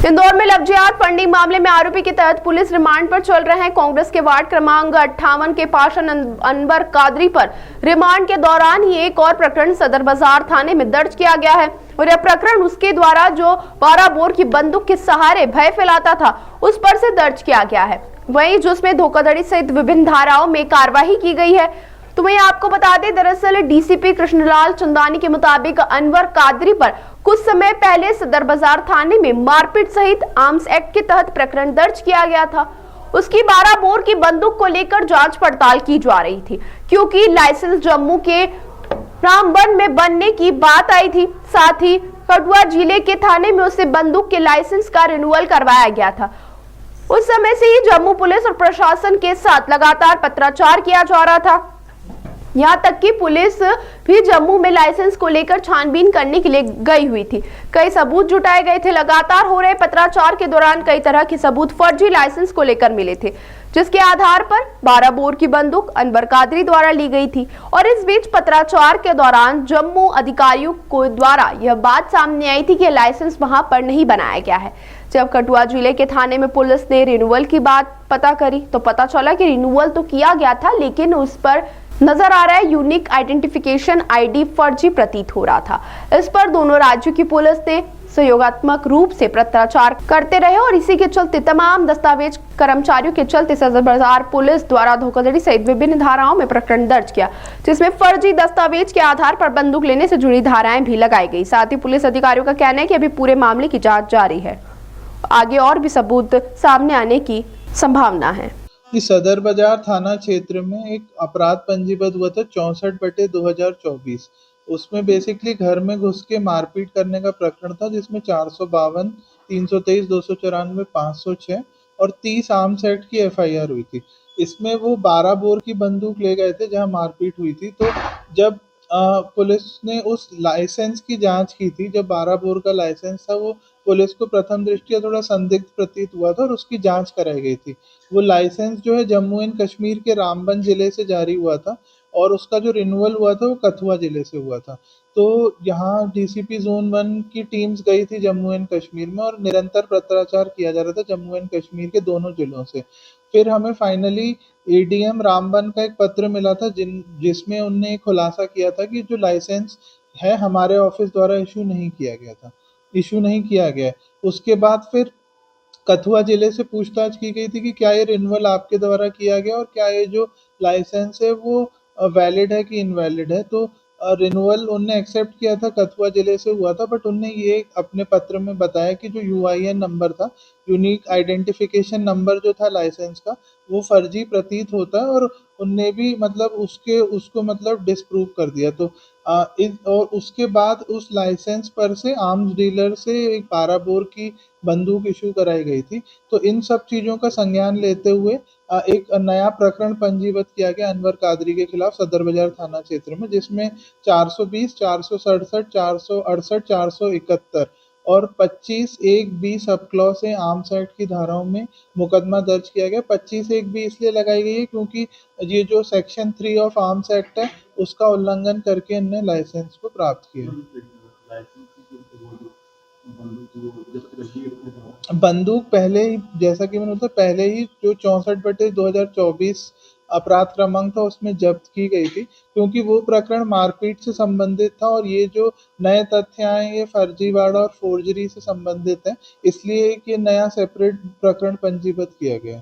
इंदौर में लव जिहाद फंडिंग मामले में आरोपी के तहत पुलिस रिमांड पर चल रहे हैं। कांग्रेस के वार्ड क्रमांक 58 के पार्षद अनवर कादरी पर रिमांड के दौरान ही एक और प्रकरण सदर बाजार थाने में दर्ज किया गया है और यह प्रकरण उसके द्वारा जो 12 बोर की बंदूक के सहारे भय फैलाता था उस पर से दर्ज किया गया है। वहीं जिसमें धोखाधड़ी सहित विभिन्न धाराओं में कार्रवाई की गई है। तो मैं आपको बता दें, दरअसल डीसीपी कृष्णलाल चंदानी के मुताबिक अनवर कादरी पर कुछ समय पहले सदर बाजार थाने में मारपीट सहित आर्म्स एक्ट के तहत प्रकरण दर्ज किया गया था। उसकी 12 बोर की बंदूक को लेकर जांच पड़ताल की जा रही थी, क्योंकि लाइसेंस जम्मू के रामबन में बनने की बात आई थी। साथ ही कठुआ जिले के थाने में उसे बंदूक के लाइसेंस का रिन्यूअल करवाया गया था। उस समय से ही जम्मू पुलिस और प्रशासन के साथ लगातार पत्राचार किया जा रहा था। यहाँ तक कि पुलिस भी जम्मू में लाइसेंस को लेकर छानबीन करने के लिए गई हुई थी। कई सबूत जुटाए गए थे। लगातार हो रहे पत्राचार के दौरान कई तरह के सबूत फर्जी लाइसेंस को लेकर मिले थे, जिसके आधार पर 12 बोर की बंदूक अनवर कादरी द्वारा ली गई थी। और इस बीच पत्राचार के दौरान जम्मू अधिकारियों को द्वारा यह बात सामने आई थी कि लाइसेंस वहां पर नहीं बनाया गया है। जब कठुआ जिले के थाने में पुलिस ने रिन्यूअल की बात पता करी तो पता चला कि रिन्यूअल तो किया गया था, लेकिन उस पर नजर आ रहा है यूनिक आइडेंटिफिकेशन आईडी फर्जी प्रतीत हो रहा था। इस पर दोनों राज्यों की पुलिस ने सहयोगात्मक रूप से पत्राचार करते रहे और इसी के चलते तमाम दस्तावेज कर्मचारियों के चलते सदर बाजार पुलिस द्वारा धोखाधड़ी सहित विभिन्न धाराओं में प्रकरण दर्ज किया, जिसमें फर्जी दस्तावेज के आधार पर बंदूक लेने से जुड़ी धाराएं भी लगाई गई। साथ ही पुलिस अधिकारियों का कहना है कि अभी पूरे मामले की जाँच जारी है, आगे और भी सबूत सामने आने की संभावना है। सदर बाजार थाना क्षेत्र में एक अपराध पंजीबद्ध हुआ था 64/2024। उसमें बेसिकली घर में घुस के मारपीट करने का प्रकरण था, जिसमें 452, 323, 294, 506 और 30 आर्म्स एक्ट की एफआईआर हुई थी। इसमें वो 12 बोर की बंदूक ले गए थे जहां मारपीट हुई थी। तो जब पुलिस ने उस लाइसेंस की जांच की थी, जब 12 बोर का लाइसेंस था, वो पुलिस को प्रथम दृष्टया थोड़ा संदिग्ध प्रतीत हुआ था और उसकी जांच कराई गई थी। वो लाइसेंस जो है जम्मू एंड कश्मीर के रामबन जिले से जारी हुआ था और उसका जो रिन्यूअल हुआ था वो कठुआ जिले से हुआ था। तो यहाँ डीसीपी जोन 1 की टीम्स गई थी जम्मू एंड कश्मीर में और निरंतर पत्राचार किया जा रहा था जम्मू एंड कश्मीर के दोनों जिलों से। फिर हमें फाइनली एडीएम रामबन का एक पत्र मिला था जिसमें उनने खुलासा किया था कि जो लाइसेंस है हमारे ऑफिस द्वारा इशू नहीं किया गया है। उसके बाद फिर कठुआ जिले से पूछताछ की गई थी कि क्या ये रिन्यूअल आपके द्वारा किया गया और क्या ये जो लाइसेंस है वो वैलिड है कि इनवैलिड है। तो रिन्यूअल उनने एक्सेप्ट किया था, कठुआ जिले से हुआ था, बट उनने ये अपने पत्र में बताया कि जो यूआईएन नंबर था, यूनिक आइडेंटिफिकेशन नंबर जो था लाइसेंस का, वो फर्जी प्रतीत होता है और उनने भी मतलब उसको मतलब डिसप्रूव कर दिया। तो और उसके बाद उस लाइसेंस पर से आर्म्स डीलर से एक 12 बोर की बंदूक इशू कराई गई थी। तो इन सब चीज़ों का संज्ञान लेते हुए एक नया प्रकरण पंजीबद्ध किया गया अनवर कादरी के खिलाफ सदर बाजार थाना क्षेत्र में, जिसमें 420, 467, 468, 471 और 25(1)(b) सब क्लॉज से आर्म्स एक्ट की धाराओं में मुकदमा दर्ज किया गया। 25(1)(b) इसलिए लगाई गई है क्योंकि ये जो सेक्शन 3 ऑफ आर्म्स एक्ट है उसका उल्लंघन करके इनने लाइसेंस को प्राप्त किया। बंदूक पहले ही, जैसा कि मैंने बताया, पहले ही जो 64/2024 अपराध क्रमांक था उसमें जब्त की गई थी, क्योंकि वो प्रकरण मारपीट से संबंधित था और ये जो नए तथ्य आए ये फर्जीवाड़ा और फोर्जरी से संबंधित है, इसलिए एक ये नया सेपरेट प्रकरण पंजीबद्ध किया गया।